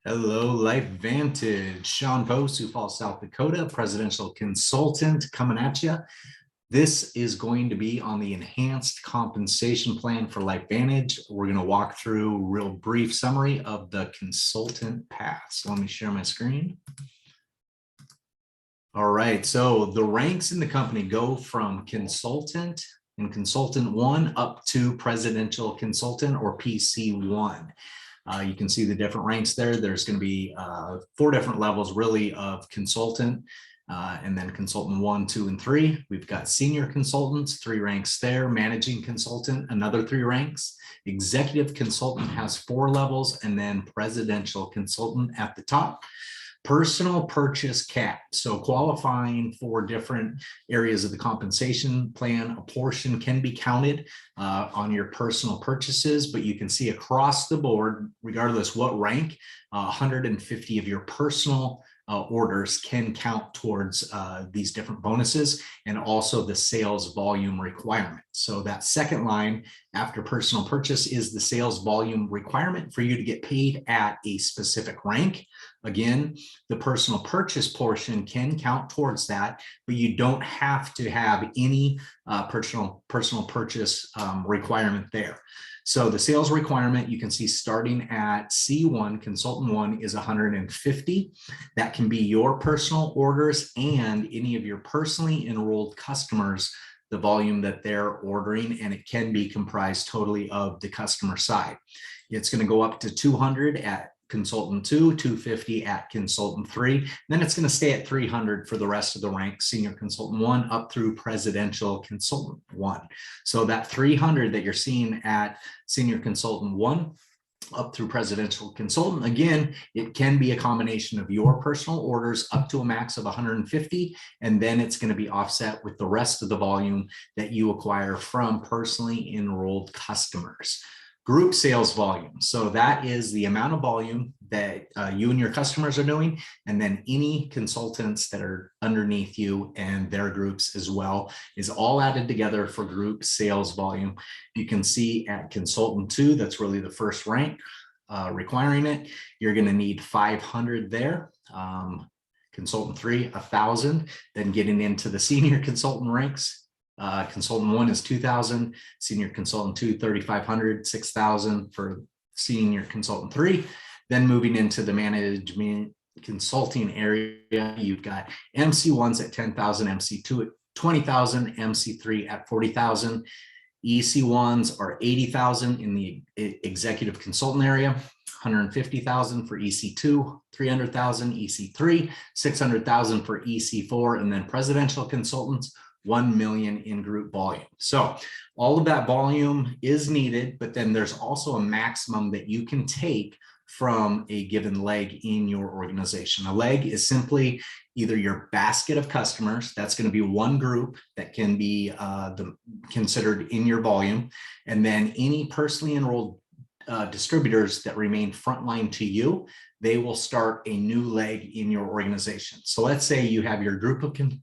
Hello, Lifevantage. Shawn, Sioux Falls, South Dakota, presidential consultant coming at you. This is going to be on the enhanced compensation plan for Lifevantage. We're going to walk through a real brief summary of the consultant path. So let me share my screen. All right, so the ranks in the company go from consultant and consultant 1 up to presidential consultant or PC1. You can see the different ranks there. There's going to be 4 different levels really of consultant, and then consultant 1, 2, and 3. We've got senior consultants, 3 ranks there. Managing consultant, another 3 ranks. Executive consultant has 4 levels, and then presidential consultant at the top. Personal purchase cap. So qualifying for different areas of the compensation plan, a portion can be counted on your personal purchases, but you can see across the board, regardless what rank, 150 of your personal orders can count towards these different bonuses, and also the sales volume requirement. So that second line after personal purchase is the sales volume requirement for you to get paid at a specific rank. Again, the personal purchase portion can count towards that, but you don't have to have any personal purchase requirement there. So the sales requirement, you can see starting at C1, consultant 1 is 150. That can be your personal orders and any of your personally enrolled customers, the volume that they're ordering, and it can be comprised totally of the customer side. It's going to go up to 200 at consultant 2, 250 at consultant 3. Then it's going to stay at 300 for the rest of the ranks, senior consultant 1 up through presidential consultant 1. So that 300 that you're seeing at senior consultant 1 up through presidential consultant, again, it can be a combination of your personal orders up to a max of 150, and then it's going to be offset with the rest of the volume that you acquire from personally enrolled customers. Group sales volume. So that is the amount of volume that you and your customers are doing, and then any consultants that are underneath you and their groups as well is all added together for group sales volume. You can see at consultant 2, that's really the first rank requiring it. You're going to need 500 there. Consultant 3, 1,000. Then getting into the senior consultant ranks, consultant 1 is 2,000, senior consultant 2, 3,500, 6,000 for senior consultant 3. Then moving into the management consulting area, you've got MC1s at 10,000, MC2 at 20,000, MC3 at 40,000. EC1s are 80,000 in the executive consultant area, 150,000 for EC2, 300,000 EC3, 600,000 for EC4, and then presidential consultants, 1 million in group volume. So all of that volume is needed, but then there's also a maximum that you can take from a given leg in your organization. A leg is simply either your basket of customers, that's going to be one group that can be considered in your volume, and then any personally enrolled distributors that remain frontline to you, they will start a new leg in your organization. So let's say you have your group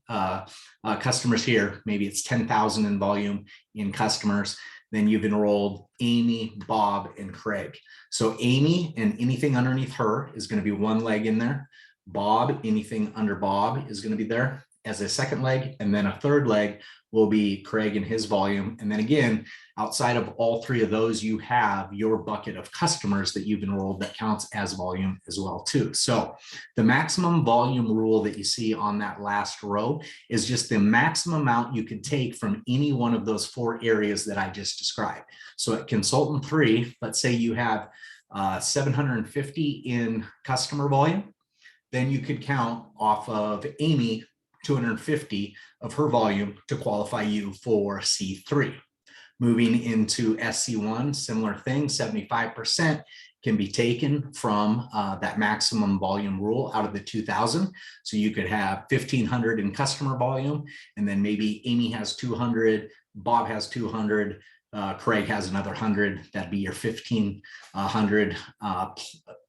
of customers here, maybe it's 10,000 in volume in customers, then you've enrolled Amy, Bob, and Craig. So Amy and anything underneath her is going to be one leg in there. Bob, anything under Bob is going to be there as a second leg, and then a third leg will be Craig and his volume. And then again, outside of all 3 of those, you have your bucket of customers that you've enrolled that counts as volume as well too. So the maximum volume rule that you see on that last row is just the maximum amount you can take from any one of those 4 areas that I just described. So at consultant 3, let's say you have 750 in customer volume, then you could count off of Amy 250 of her volume to qualify you for C3. Moving into SC1, similar thing, 75% can be taken from that maximum volume rule out of the 2,000. So you could have 1,500 in customer volume, and then maybe Amy has 200, Bob has 200, Craig has another 100. That'd be your 1,500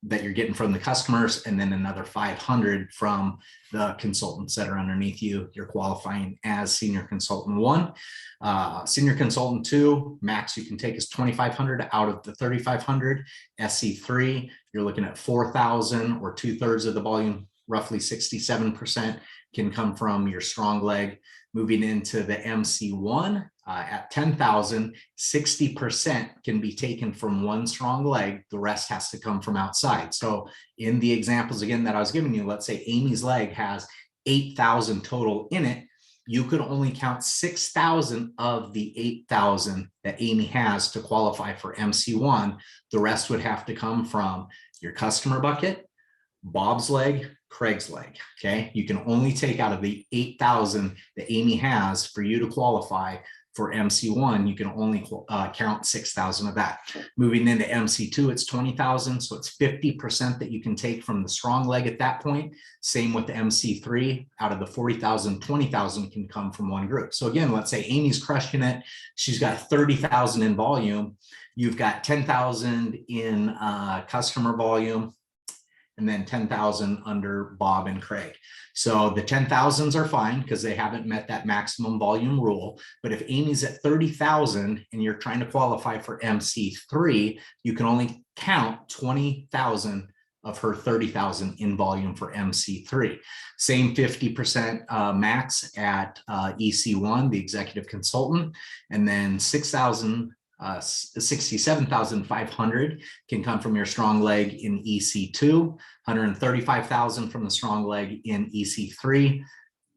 that you're getting from the customers, and then another 500 from the consultants that are underneath you. You're qualifying as senior consultant 1. Senior consultant 2, max you can take is 2,500 out of the 3,500. SC3, you're looking at 4,000, or 2/3 of the volume, roughly 67%, can come from your strong leg. Moving into the MC1, at 10,000, 60% can be taken from one strong leg. The rest has to come from outside. So in the examples again that I was giving you, let's say Amy's leg has 8,000 total in it. You could only count 6,000 of the 8,000 that Amy has to qualify for MC1. The rest would have to come from your customer bucket, Bob's leg, Craig's leg. Okay, you can only take out of the 8,000 that Amy has for you to qualify for MC1. You can only count 6,000 of that. Moving into MC2, it's 20,000, so it's 50% that you can take from the strong leg at that point. Same with the MC3. Out of the 40,000, 20,000 can come from one group. So again, let's say Amy's crushing it. She's got 30,000 in volume. You've got 10,000 in customer volume, and then 10,000 under Bob and Craig. So the 10,000s are fine because they haven't met that maximum volume rule. But if Amy's at 30,000 and you're trying to qualify for MC3, you can only count 20,000 of her 30,000 in volume for MC3. Same 50% max at EC1, the executive consultant, and then 67,500 can come from your strong leg in EC2, 135,000 from the strong leg in EC3.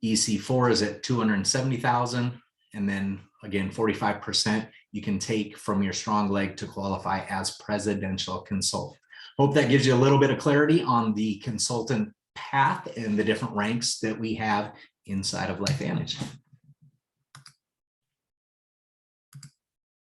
EC4 is at 270,000, and then again 45% you can take from your strong leg to qualify as presidential consultant. Hope that gives you a little bit of clarity on the consultant path and the different ranks that we have inside of LifeVantage.